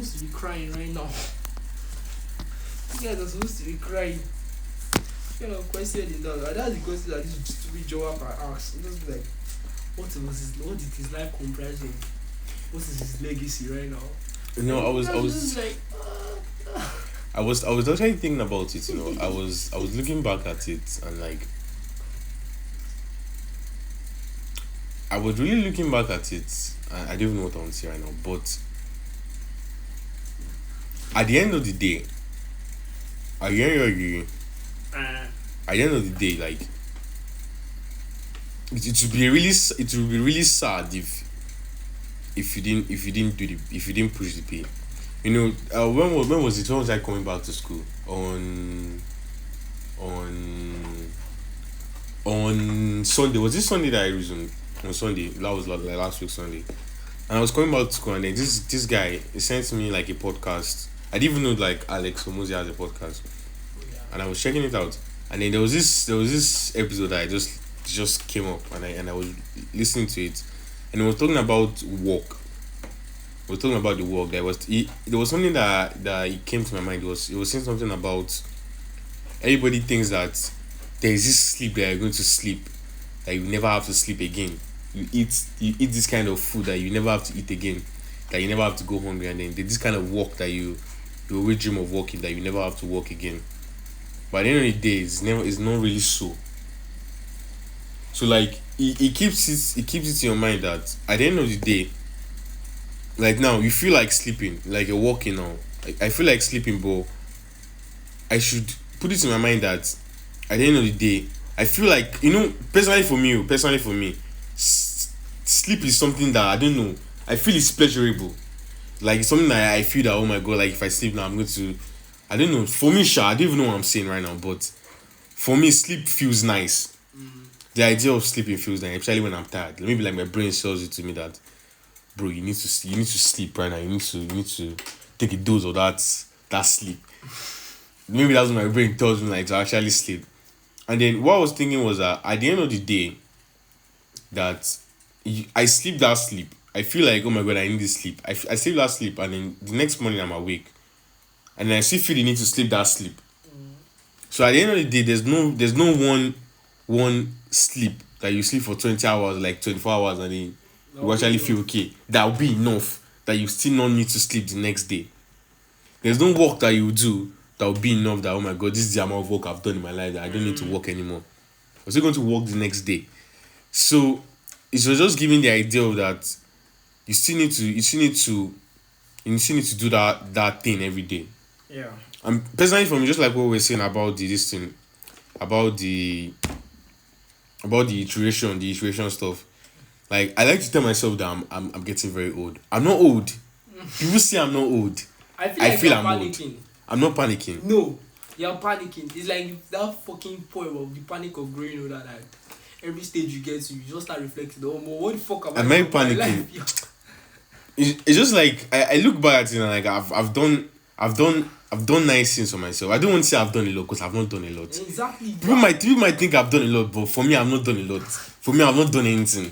supposed to be crying right now. You guys are supposed to be crying. What kind of question is that? And that's the question that this stupid job I asked. It just be like, what did his life comprise of? What is his legacy right now? Like, I was actually thinking about it. I was looking back at it and like I was really looking back at it. And I don't even know what I want to say right now, but at the end of the day, at the end of the at the end of the day, like it would be really sad if you didn't if you didn't push the pay. When was I coming back to school on on Sunday? Was this Sunday that I resumed? On Sunday, that was like last week Sunday, and I was coming back to school, and then this guy he sent me like a podcast. I didn't even know like Alex Omozi has a podcast, and I was checking it out, and then there was this episode that I just came up, and I was listening to it, and it was talking about work. We were talking about the work. There was something that it came to my mind. It was saying something about everybody thinks that there is this sleep that you're going to sleep, that you never have to sleep again. You eat this kind of food that you never have to eat again, that you never have to go hungry, and then there's this kind of work that you always dream of working, that you never have to work again. But at the end of the day, it's not really so. So like it keeps it in your mind that at the end of the day, like now you feel like sleeping, like you're walking now. I feel like sleeping, but I should put it in my mind that at the end of the day, I feel like personally for me, sleep is something that I don't know. I feel it's pleasurable. Like it's something that I feel that, oh my god, like if I sleep now, I'm going to. I don't know. For me, I don't even know what I'm saying right now, but for me, sleep feels nice. The idea of sleeping feels nice, especially when I'm tired. Maybe like my brain tells it to me that, bro, you need to sleep right now. You need to take a dose of that sleep. Maybe that's what my brain tells me, like to actually sleep. And then what I was thinking was that at the end of the day, that I sleep that sleep. I feel like, oh my god, I need this sleep. I sleep that sleep, and then the next morning I'm awake, and then I still feel the need to sleep that sleep. So at the end of the day, there's no one sleep that you sleep for 20 hours, like 24 hours, and then you actually feel okay. That will be enough. That you still not need to sleep the next day. There's no work that you do that will be enough. That, oh my god, this is the amount of work I've done in my life that I don't need to work anymore. I'm still going to work the next day. So it was just giving the idea of that you still need to do that thing every day. Yeah. And personally for me, just like what we were saying about this thing, about the iteration stuff. Like I like to tell myself that I'm getting very old. I'm not old. People say I'm not old. I feel I'm panicking. Old. I'm not panicking. No, you're panicking. It's like that fucking poem of the panic of growing older. Like every stage you get to, you just start reflecting. Oh, what the fuck am I panicking? It's just like I look back at it and like I've done nice things for myself. I don't want to say I've done a lot because I've not done a lot. Exactly. People might think I've done a lot, but for me, I've not done a lot. For me, I've not done anything.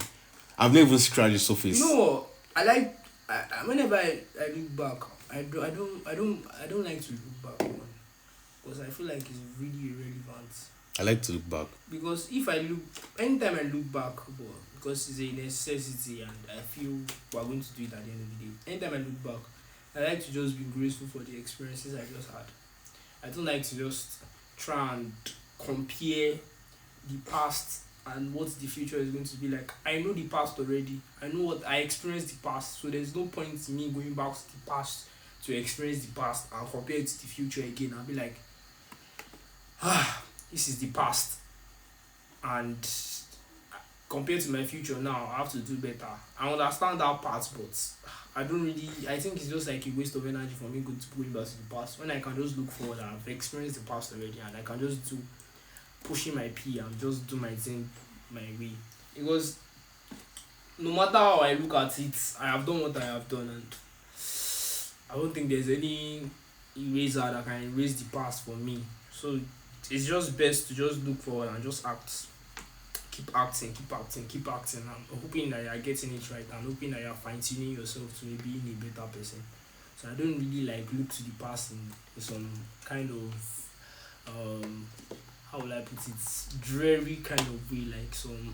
I've never even scratched the surface. You know what? Whenever I look back, I don't like to look back on, because I feel like it's really irrelevant. I like to look back. Because anytime I look back, because it's a necessity and I feel we're going to do it at the end of the day. Anytime I look back, I like to just be grateful for the experiences I just had. I don't like to just try and compare the past and what the future is going to be like. I know the past already. I know what I experienced the past, so there's no point in me going back to the past to experience the past and compare it to the future again. I'll be like, this is the past, and compared to my future now, I have to do better. I understand that part, but I think it's just like a waste of energy for me going back to the past when I can just look forward. I've experienced the past already, and I can just do pushing my P and just do my thing my way. Because no matter how I look at it, I have done what I have done, and I don't think there's any eraser that can erase the past for me. So it's just best to just look forward and just act. Keep acting. I'm hoping that you're getting it right. I'm hoping that you're fine-tuning yourself to be a better person. So I don't really like look to the past in some kind of how will I put it, dreary kind of way, like some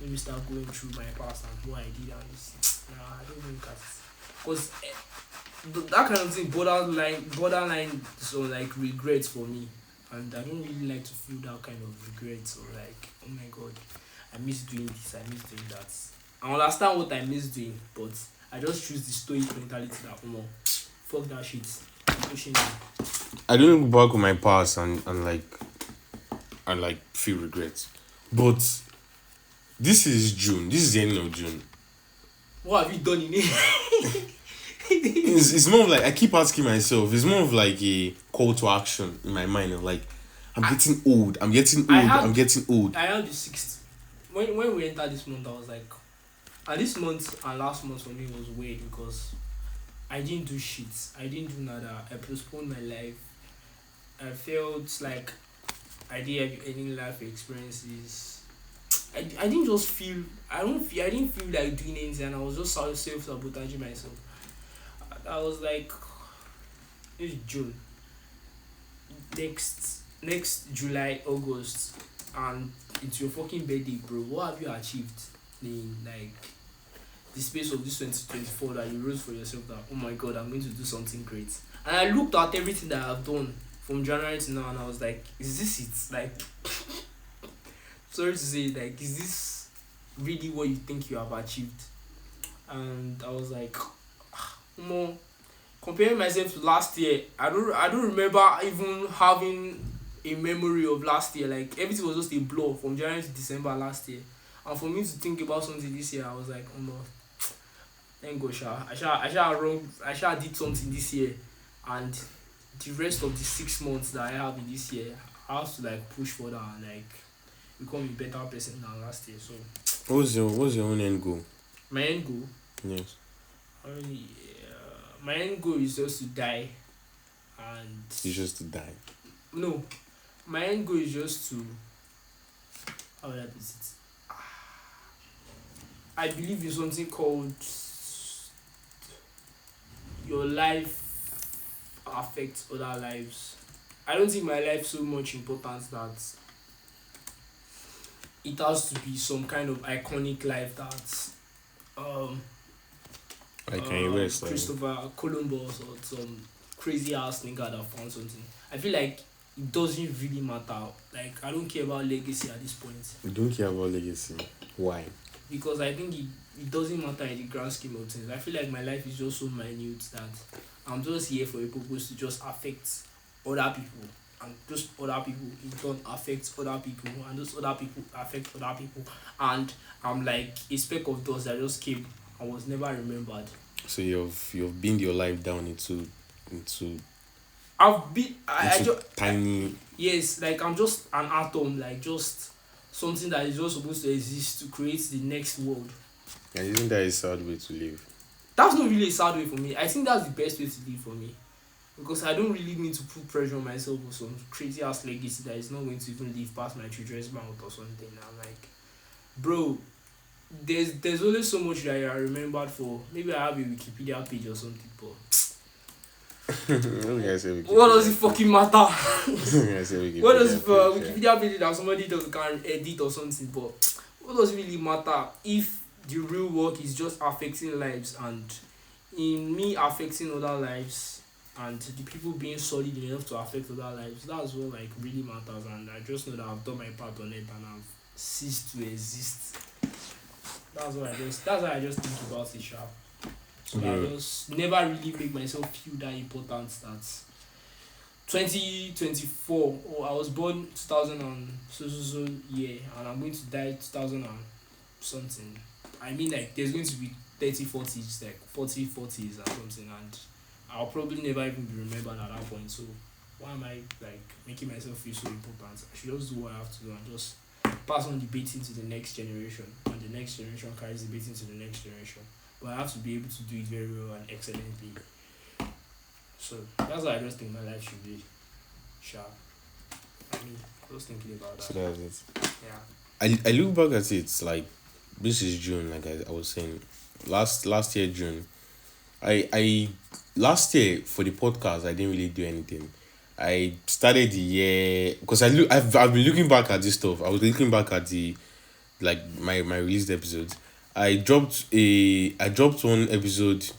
let me start going through my past and what I did and this. Nah, I don't look at it. Because that kind of thing borderline so like regrets for me. And I don't really like to feel that kind of regrets or like, oh my god, I miss doing this, I miss doing that. I understand what I miss doing, but I just choose the stoic mentality that fuck that shit. Pushing me. I don't look back on my past and like feel regrets. But this is June. This is the ending of June. What have you done in it? It's more of like I keep asking myself. It's more of like a call to action in my mind. Of like I'm getting old. I'm getting old. I'm getting old. I had the sixth. When we entered this month, I was like, and this month and last month for me was weird because I didn't do shit. I didn't do nada. I postponed my life. I felt like I didn't have any life experiences. I didn't just feel. I didn't feel like doing anything, and I was just self sabotaging myself. I was like, it's June. Next July, August, and it's your fucking birthday, bro. What have you achieved in like the space of this 2024 that you wrote for yourself that, oh my god, I'm going to do something great? And I looked at everything that I've done from January to now, and I was like, is this it? Like, sorry to say, like, is this really what you think you have achieved? And I was like, more comparing myself to last year, I don't remember even having a memory of last year. Like everything was just a blur from January to December last year. And for me to think about something this year, I was like, oh no, thank God, I shall did something this year, and the rest of the 6 months that I have in this year, I have to like push further and like become a better person than last year. So What's your own end goal? my end goal, Yes. my end goal is just to die, and It's just to die. no, my end goal is just to, how would I put it? I believe in something called your life affects other lives. I don't think my life so much important that it has to be some kind of iconic life that Like Kanye West. Christopher Columbus or some crazy ass nigga that found something. I feel like it doesn't really matter. Like I don't care about legacy at this point. You don't care about legacy. Why? Because I think it doesn't matter in the grand scheme of things. I feel like my life is just so minute that I'm just here for a purpose to just affect other people. And those other people in turn affect other people, and those other people affect other people. And I'm like a speck of dust that just came and was never remembered. So you've binned your life down into I've been I just tiny. yes, like I'm just an atom, like just something that is just supposed to exist to create the next world. And isn't that a sad way to live? That's not really a sad way for me. I think that's the best way to live for me. Because I don't really need to put pressure on myself with some crazy ass legacy that is not going to even live past my children's mouth or something. I'm like, bro, there's only so much that you are remembered for. Maybe I have a Wikipedia page or something, but what does it fucking matter? What does Wikipedia page that somebody can edit or something? But what does it really matter if the real work is just affecting lives, and in me affecting other lives and the people being solid enough to affect other lives? That's what like really matters, and I just know that I've done my part on it and I've ceased to exist. That's why I just think about it, sharp. So I just never really make myself feel that important that 2024, or I was born 2000 and so year, and I'm going to die 2000 and something. I mean, like there's going to be 30 40s, like 40s or something, and I'll probably never even be remembered at that point. So why am I like making myself feel so important? I should just do what I have to do and just pass on the baton to the next generation, and the next generation carries the baton to the next generation. But I have to be able to do it very well and excellently. So that's why I just think my life should be sharp. I mean, I was thinking about that. So that's it. Yeah. I look back at it like this is June, like I was saying. Last year June, I last year for the podcast I didn't really do anything. I started the year because I've been looking back at this stuff. I was looking back at the like my released episodes. I dropped one episode.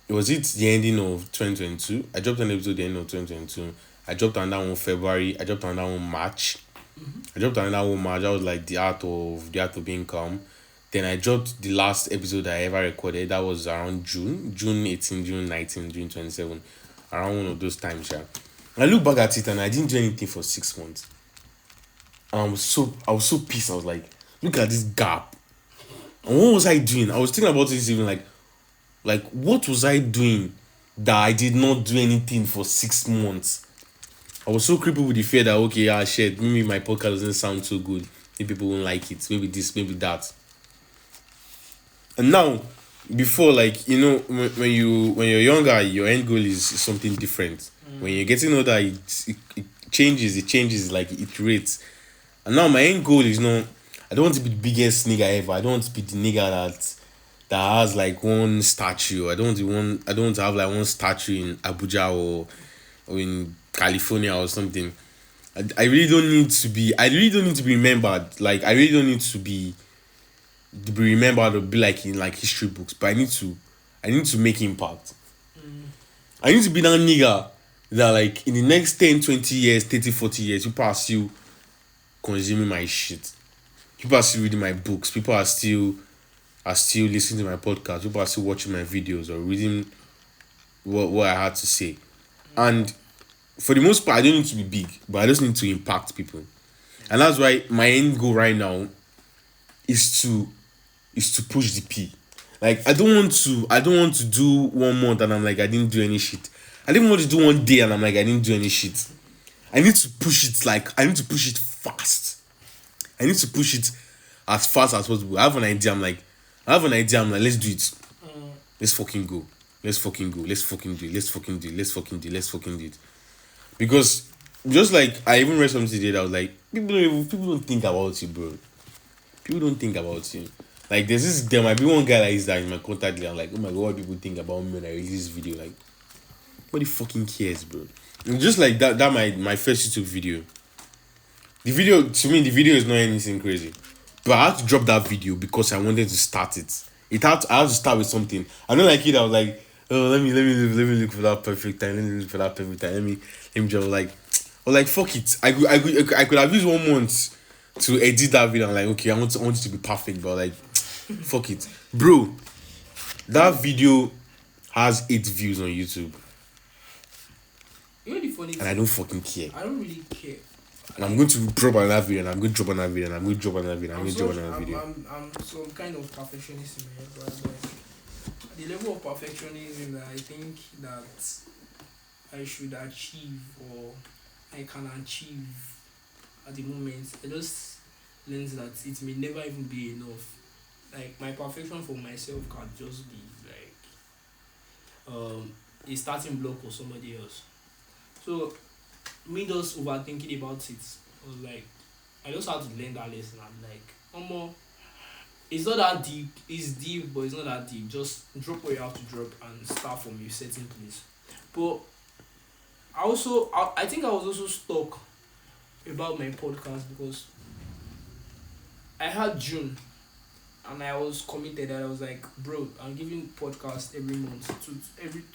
Was it the ending of 2022? I dropped an episode the end of 2022. I dropped another one February. I dropped another one March. I dropped another one March. That was like the art of being calm. Then I dropped the last episode I ever recorded. That was around June 18, June 19, June 27. Around one of those times, yeah. I look back at it and I didn't do anything for 6 months. And I was so pissed. I was like, look at this gap. And what was I doing? I was thinking about this even like what was I doing that I did not do anything for 6 months? I was so crippled with the fear that okay, yeah, shit, maybe my podcast doesn't sound so good. Maybe people won't like it. Maybe this, maybe that. And now, before like when you're younger, your end goal is something different. When you're getting older, it changes. It changes like it iterates. And now my end goal is not. I don't want to be the biggest nigga ever. I don't want to be the nigga that has like one statue. I don't want to have like one statue in Abuja or in California or something. I really don't need to be. I really don't need to be remembered. Like I really don't need to be remembered or be like in like history books. But I need to make impact. I need to be that nigga that like in the next 10, 20 years, 30, 40 years, people are still consuming my shit. People are still reading my books. People are still listening to my podcast. People are still watching my videos or reading what I had to say. And for the most part, I don't need to be big, but I just need to impact people. And that's why my end goal right now is to push the P. Like I don't want to do 1 month and I'm like I didn't do any shit. I didn't want to do 1 day and I'm like I didn't do any shit. I need to push it fast. I need to push it as fast as possible. I have an idea, I'm like, let's do it. Let's fucking go. Let's fucking go. Let's fucking do it. Let's fucking do it. Let's fucking do it. Let's fucking do it. Because just like I even read something today that was like, people don't think about you, bro. People don't think about you. Like there might be one guy like that in my contact list. I'm like, oh my god, what do people think about me when I release this video? Like, nobody fucking cares, bro. And just like that my first YouTube video. The video is not anything crazy. But I had to drop that video because I wanted to start it. I had to start with something. I don't like it. I was like, oh, let me look for that perfect time. Let me look for that perfect time. Let me just like, or like fuck it. I could have used 1 month to edit that video. I'm like, okay, I want it to be perfect, but like, fuck it, bro. That video has 8 views on YouTube, You know the funny and thing? I don't fucking care. I don't really care. And I'm going to drop another video, and I'm going to drop another video, and I'm going to drop another video, and I'm I'm going to drop such, another video. I'm some kind of perfectionist in my head, but like the level of perfectionism that I think that I should achieve or I can achieve at the moment, I just learned that it may never even be enough. Like my perfection for myself can just be like a starting block for somebody else. So me just overthinking about it was like I just had to learn that lesson. I'm like, it's not that deep. It's deep, but it's not that deep. Just drop what you have to drop and start from a certain place. But I think I was also stuck about my podcast because I had June and I was committed and I was like, bro, I'm giving podcast every month,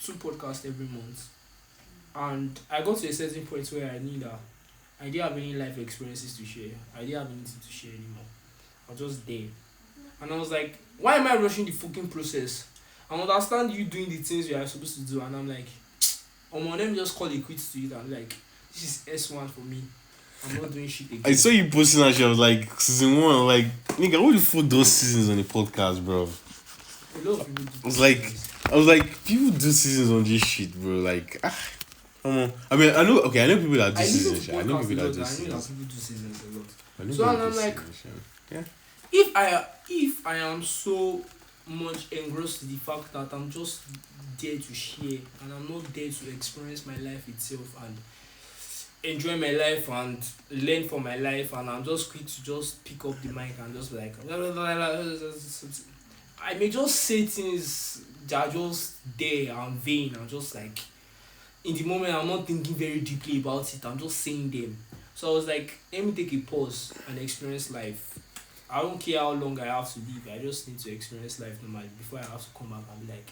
two podcasts every month. And I got to a certain point where I knew that I didn't have any life experiences to share. I didn't have anything to share anymore. I was just there. And I was like, why am I rushing the fucking process? I understand you doing the things you are supposed to do. And I'm like, let me just call it quits to it. I'm like, this is S1 for me. I'm not doing shit again. I saw you posting that shit. I was like, season 1. I'm like, nigga, what the fuck those seasons on the podcast, bro? A lot of people do. I was like, people do seasons on this shit, bro. Like, I mean, I know people that do seasons. I know people that do seasons. People do seasons a lot. I know So people and I'm do like, seasons, yeah. if I am so much engrossed in the fact that I'm just there to share and I'm not there to experience my life itself and enjoy my life and learn from my life, and I'm just quick to just pick up the mic and just be like I may just say things that are just there and vain and just like in the moment I'm not thinking very deeply about it. I'm just saying them. So I was like, let me take a pause and experience life. I don't care how long I have to live. I just need to experience life normally before I have to come back and be like,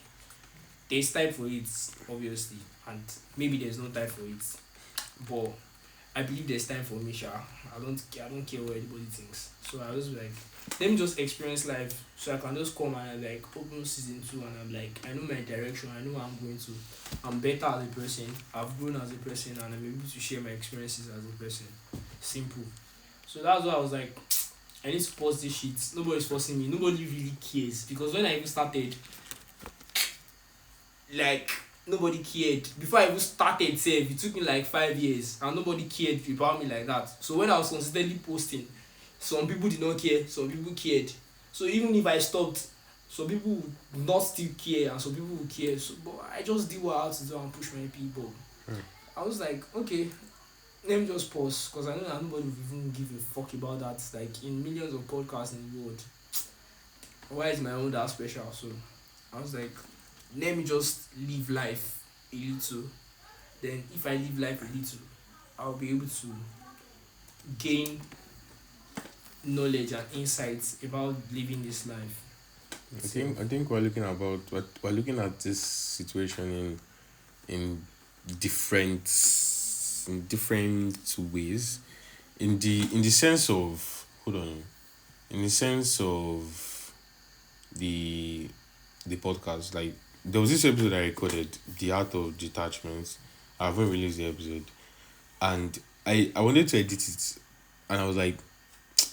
there's time for it, obviously, and maybe there's no time for it. But I believe there's time for me, sha. I don't care what anybody thinks. So I was like, let me just experience life so I can just come and like open season two and I'm like, I know my direction, I know where I'm going to. I'm better as a person, I've grown as a person and I'm able to share my experiences as a person. Simple. So that's why I was like, I need to pause this shit. Nobody's forcing me, nobody really cares. Because when I even started, like nobody cared before I even started sef. It took me like 5 years and nobody cared about me like that. So when I was consistently posting, some people did not care, some people cared. So even if I stopped, some people would not still care and some people would care. So but I just did what I had to do and push my people. I was like, okay, let me just pause because I know that nobody will even give a fuck about that. Like in millions of podcasts in the world, why is my own that special? So I was like, let me just live life a little. Then if I live life a little, I'll be able to gain knowledge and insights about living this life. I think we're looking at this situation in different in different ways. In the sense of hold on. In the sense of the the podcast, like there was this episode I recorded, The Art of Detachment. I haven't released the episode. And I wanted to edit it and I was like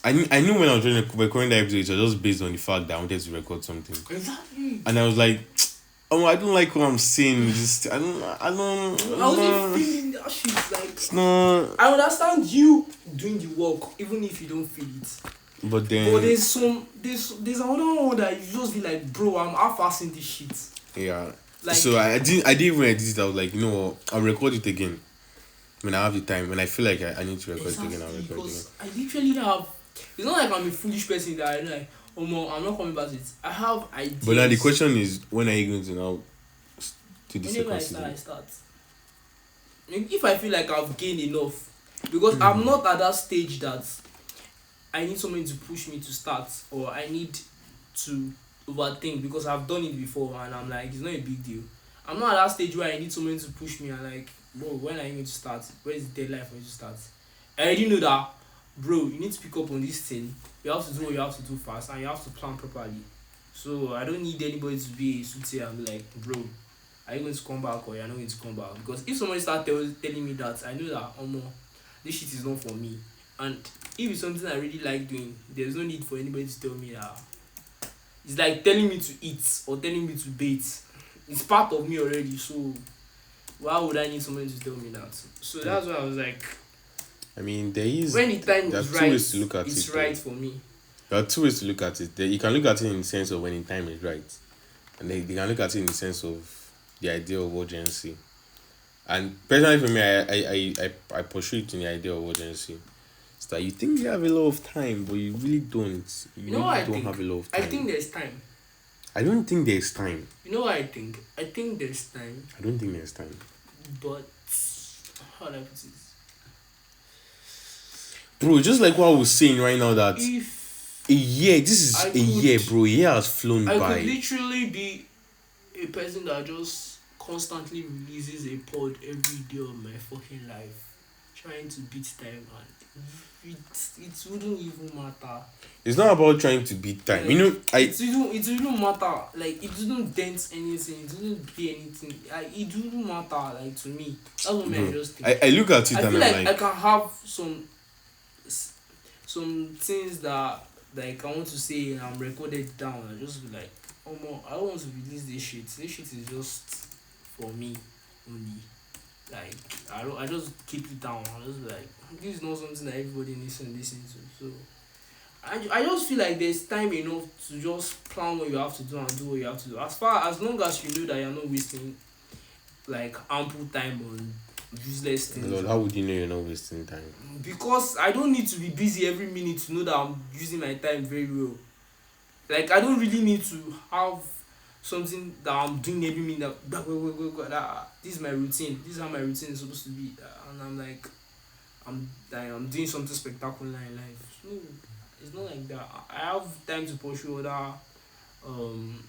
I knew when I was recording the episode, it was just based on the fact that I wanted to record something. Exactly. And I was like, oh, I don't like what I'm saying. Just I I wasn't feeling that shit. Like it's not. I understand you doing the work, even if you don't feel it. But then, But there's another one that you just be like, bro, I'm half-assing this shit. yeah. Like So I didn't even edit it. I was like, you know what, I'll record it again when I have the time. When I feel like I need to record it again, I'll record it again. because I literally have. It's not like I'm a foolish person that I like. Oh no, I'm not coming back to it. I have ideas. But now the question is, when are you going to now to the Whenever second I season? start. If I feel like I've gained enough, because I'm not at that stage that I need somebody to push me to start or I need to overthink because I've done it before and I'm like, it's not a big deal. I'm not at that stage where I need somebody to push me and like, bro, when are you going to start? Where is the deadline for you to start? I already know that, bro, you need to pick up on this thing. You have to do what you have to do fast and you have to plan properly. So I don't need anybody to be a soothsayer and be like, bro, are you going to come back or you're not going to come back? Because if somebody start telling me that, I know that, oh no, this shit is not for me. And if it's something I really like doing, there's no need for anybody to tell me that. It's like telling me to eat or telling me to bathe. It's part of me already, so why would I need somebody to tell me that? So that's why I was like, I mean, when the time there are is two right, ways to look at it's it. right for me. There are two ways to look at it. You can look at it in the sense of when the time is right, and then you can look at it in the sense of the idea of urgency. And personally, for me, I pursue it in the idea of urgency. It's that you think you have a lot of time, but you really don't. You know what I don't think? have a lot of time. I think there's time. I don't think there's time. You know what I think? I think there's time, I don't think there's time. but how do I put it? Bro, just like what I was saying right now, that If a year, this is I a year, could- bro. A year has flown I by. could literally be a person that just constantly releases a pod every day of my fucking life, trying to beat time, and it wouldn't even matter. It's not about trying to beat time. Like, You know, it wouldn't matter. Like it wouldn't dent anything. It wouldn't be anything. It wouldn't matter. Like to me, that's what I just think. I look at it I and feel I'm like like, I can have some things that like I want to say and I'm recorded down and just be like, oh no, I don't want to release this shit. This shit is just for me only. Like I just keep it down. I just be like, this is not something that everybody needs to listen to. So I just feel like there's time enough to just plan what you have to do and do what you have to do. As long as you know that you're not wasting like ample time on useless things. Lord, how would you know you're not wasting time? Because I don't need to be busy every minute to know that I'm using my time very well. Like I don't really need to have something that I'm doing every minute. This is my routine. This is how my routine is supposed to be. And I'm like, I'm doing something spectacular in life. No, it's not like that. I have time to pursue other um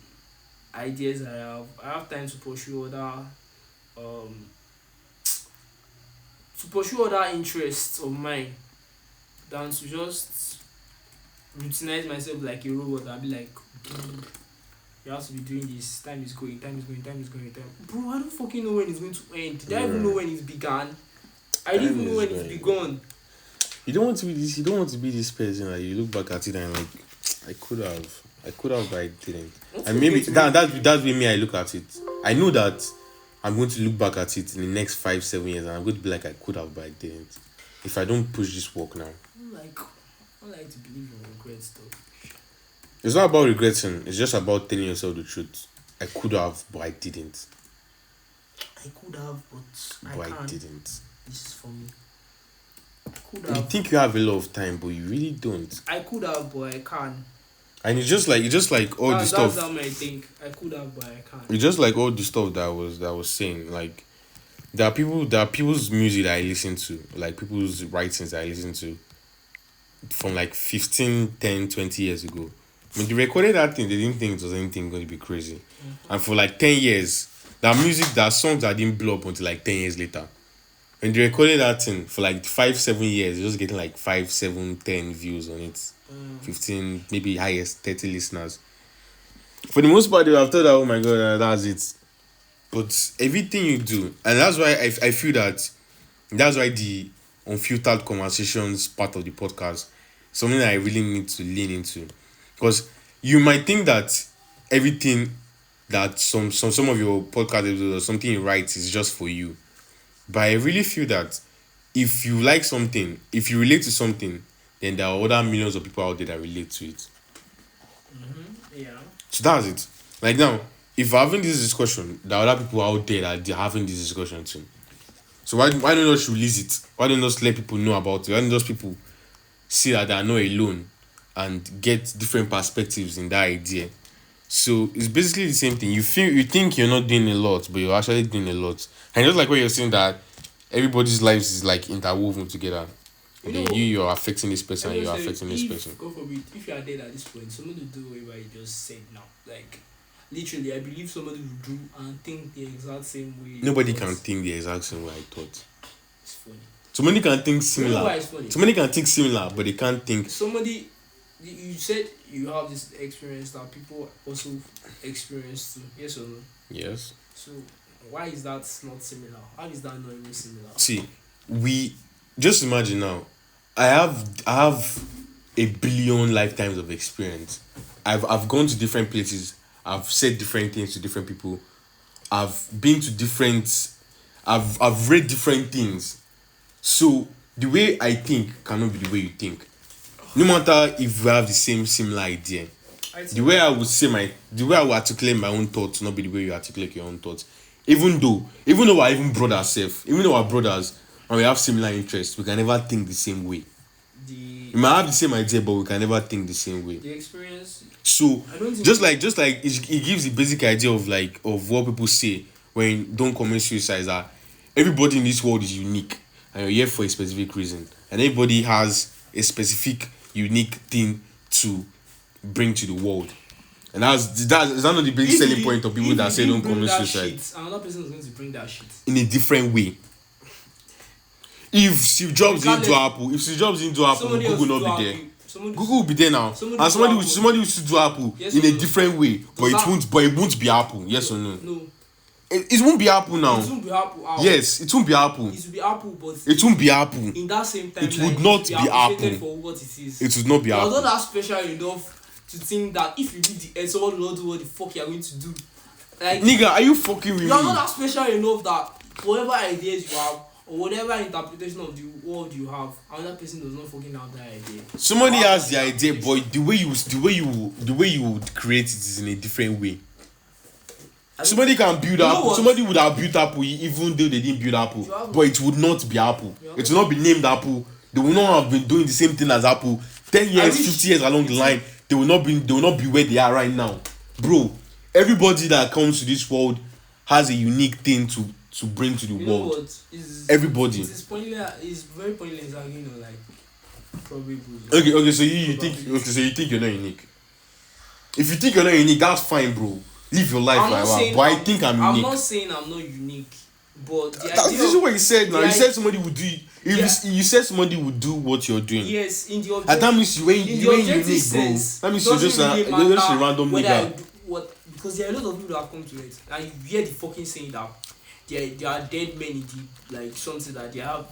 ideas. I have time to pursue um other interests of mine than to just routinize myself like a robot and be like, you have to be doing this. Time is going. Time is going. Time is going. Time. Bro, I don't fucking know when it's going to end. Did I even know when it's began? I didn't even know when it's begun. You don't want to be this. You don't want to be this person. Like you look back at it and like, I could have, but I didn't. And maybe that's with me. I look at it. I know that I'm going to look back at it in the next 5-7 years, and I'm going to be like, I could have, but I didn't. If I don't push this work now. I don't like to believe in regrets though. It's not about regretting. It's just about telling yourself the truth. I could have, but I didn't. I could have, but But I can't. I didn't. This is for me. I could You have. think you have a lot of time, but you really don't. I could have, but I can't. And it's just like all the stuff. That's how I think. I could have, but I can't. It's just like all the stuff that I was saying. Like there are people's music that I listen to, like people's writings that I listen to from like 15, 10, 20 years ago. When they recorded that thing, they didn't think it was anything going to be crazy. Mm-hmm. And for like 10 years, that songs that didn't blow up until like 10 years later. When they recorded that thing for like 5-7 years, it was getting like 5, 7, 10 views on it. 15, maybe highest 30 listeners. For the most part, they have thought that, oh my god, that's it. But everything you do, and that's why I feel that's why the unfiltered conversations part of the podcast, something that I really need to lean into. Because you might think that everything that some of your podcast episodes or something you write is just for you. But I really feel that if you like something, if you relate to something, then there are other millions of people out there that relate to it. Yeah. So that's it. Like now, if we're having this discussion, there are other people out there that they're having this discussion too. So why don't you just release it? Why don't you just let people know about it? Why don't just people see that they are not alone and get different perspectives in that idea? So it's basically the same thing. You think you're not doing a lot, but you're actually doing a lot. And just like what you're saying that everybody's lives is like interwoven together. And then you're affecting this person and you're affecting this person. God forbid, if you are dead at this point, somebody will do whatever you just said now. Like, literally, I believe somebody will do and think the exact same way. Nobody can think the exact same way I thought. It's funny. Somebody can think similar. You know why it's funny? Somebody can think similar, but they can't think. Somebody, you said you have this experience that people also experience too. Yes or no? Yes. So, why is that not similar? How is that not even similar? See, just imagine now. I have a billion lifetimes of experience. I've gone to different places. I've said different things to different people. I've been to different. I've read different things. So the way I think cannot be the way you think. No matter if we have the similar idea. The way I would articulate my own thoughts, not be the way you articulate your own thoughts. Even though we're even brothers, even though we're brothers and we have similar interests, we can never think the same way. We might have the same idea, but we can never think the same way. The experience. So just like it gives the basic idea of what people say when don't commit suicide, that everybody in this world is unique and you're here for a specific reason, and everybody has a specific unique thing to bring to the world. And is that not the big selling point of people that say don't commit suicide? Another person is going to bring that shit in a different way. If Steve Jobs into Apple, Google will not be there. Google will be there now, and somebody will do Apple in a different way, but it won't be Apple. Yes or no? No. It won't be Apple now. It won't be Apple. Yes, it won't be Apple. It will be Apple, but it won't be Apple. In that same time, it would not be Apple. For what it is. It would not be Apple. You're not that special enough to think that if you leave the earth, someone will not do what the fuck you are going to do. Like, nigga, are you fucking with me? You're not that special enough that whatever ideas you have or whatever interpretation of the world you have, another person does not fucking have that idea. Somebody has the idea, but the way you would create it is in a different way. Somebody can build Apple. Somebody would have built Apple even though they didn't build Apple, but it would not be Apple. It will not be named Apple. They will not have been doing the same thing as Apple 10 years, 50 years along the line. they will not be where they are right now. Bro, everybody that comes to this world has a unique thing to bring to the You know world. what? Everybody. It's pointless. It's very pointless arguing on like probably. Okay, so you think you're not unique. If you think you're not unique, that's fine, bro. Live your life like that. But I think I'm unique. I'm not saying I'm not unique, but This is what you said now. You said somebody would do it. You said somebody would do what you're doing. Yes, in the objective. And that means you ain't unique, sense, bro. That means you're just a random nigga. Because there are a lot of people that have come to it, and you hear the fucking saying that there are dead men in the like something that they have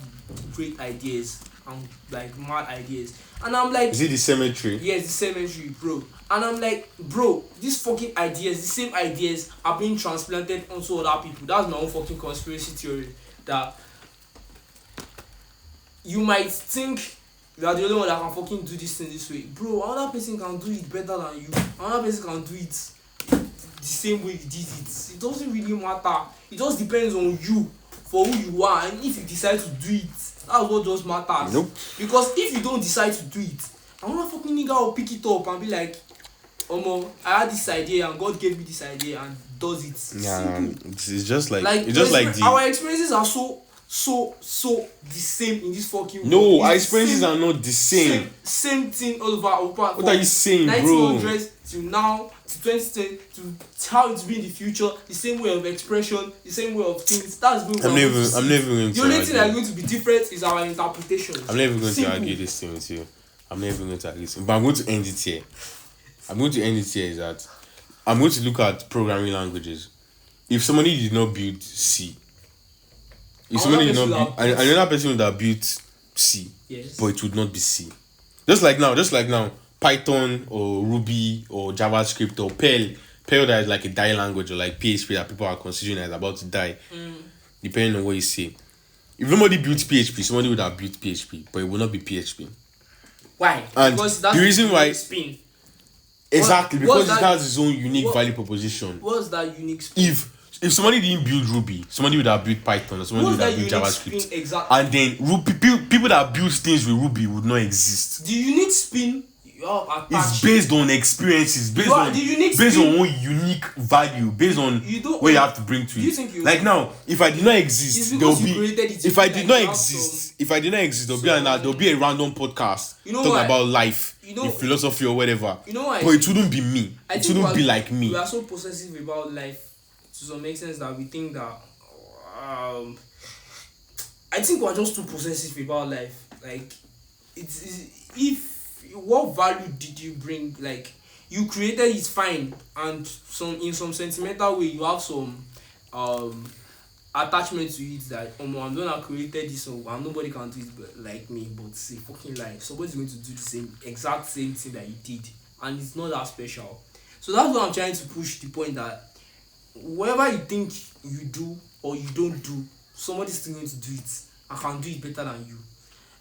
great ideas and like mad ideas, and I'm like, is it the cemetery? Yes, the cemetery, bro. And I'm like, bro, these fucking ideas, the same ideas are being transplanted onto other people. That's my own fucking conspiracy theory. That you might think you are the only one that can fucking do this thing this way. Bro, another person can do it better than you. Another person can do it the same way you did it. It doesn't really matter. It just depends on you for who you are and if you decide to do it. That's what just matters. Nope. Because if you don't decide to do it, another fucking nigga will pick it up and be like, Omo, I had this idea and God gave me this idea and does it. Yeah, it's just like our experiences are so the same in this fucking world. No, our experiences are not the same thing all over. What are you saying, bro? 1900s to now to 2010 to how it's been in the future. The same way of expression, the same way of things. That's going. I'm never going to. The only thing that's going to be different is our interpretation. I'm never going to argue this thing with you. I'm never going to argue this thing, but I'm going to end it here. Is that I'm going to look at programming languages. If somebody did not build C, if somebody did not build, another person would have built C, yes, but it would not be C. Just like now, Python or Ruby or JavaScript or Perl that is like a dying language, or like PHP that people are considering as about to die, depending on what you say. If nobody built PHP, somebody would have built PHP, but it will not be PHP. Why? And because that's the reason why. Spin. Exactly, because it has its own unique value proposition. What's that unique spin? If somebody didn't build Ruby, somebody would have built Python, or somebody would have built JavaScript. Exactly. And then people that build things with Ruby would not exist. The unique spin you have attached. It's based on experiences, based on one unique value, based on what you have to bring to it. Like now, if I did not exist, there'll be. If I did not exist, there'll be a random podcast talking about life, philosophy or whatever. You know why? But it wouldn't be me. It wouldn't be like me. We are so possessive about life to some extent that we think that. I think we're just too possessive about life. Like, what value did you bring? Like, you created it fine, and in some sentimental way you have some attachment to it that I'm the one that created this and nobody can do it like me. But it's a fucking lie. Somebody's going to do the exact same thing that you did, and it's not that special. So that's what I'm trying to push the point that whatever you think you do or you don't do, somebody's still going to do it and can do it better than you.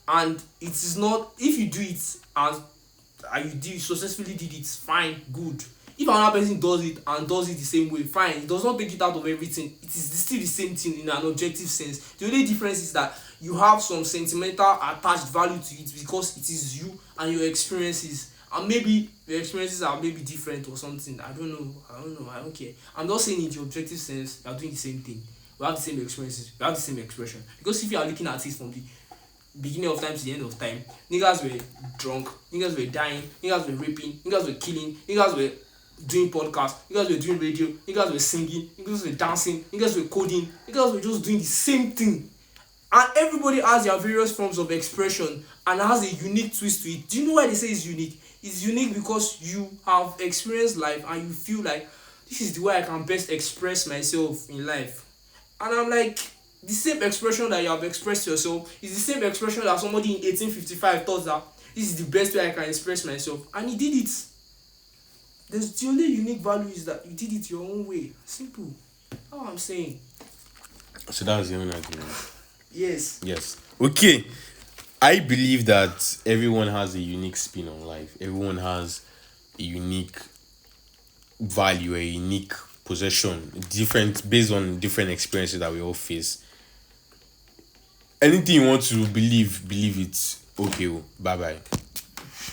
And it is not, if you do it and you successfully did it, fine, good. If another person does it and does it the same way, fine. It does not take it out of everything. It is still the same thing in an objective sense. The only difference is that you have some sentimental attached value to it because it is you and your experiences. And maybe your experiences are maybe different or something. I don't know. I don't care. I'm not saying in the objective sense you are doing the same thing. We have the same experiences. We have the same expression. Because if you are looking at it from the beginning of time to the end of time, niggas were drunk, niggas were dying, niggas were raping, niggas were killing, niggas were doing podcasts, niggas were doing radio, niggas were singing, niggas were dancing, niggas were coding, niggas were just doing the same thing. And everybody has their various forms of expression and has a unique twist to it. Do you know why they say it's unique? It's unique because you have experienced life and you feel like this is the way I can best express myself in life. And I'm like, the same expression that you have expressed yourself is the same expression that somebody in 1855 thought that this is the best way I can express myself, and he did it. The only unique value is that you did it your own way. Simple. That's what I'm saying. So that was the only argument. Yes. Okay. I believe that everyone has a unique spin on life. Everyone has a unique value, a unique possession, different based on different experiences that we all face. Anything you want to believe it. Okay, bye bye.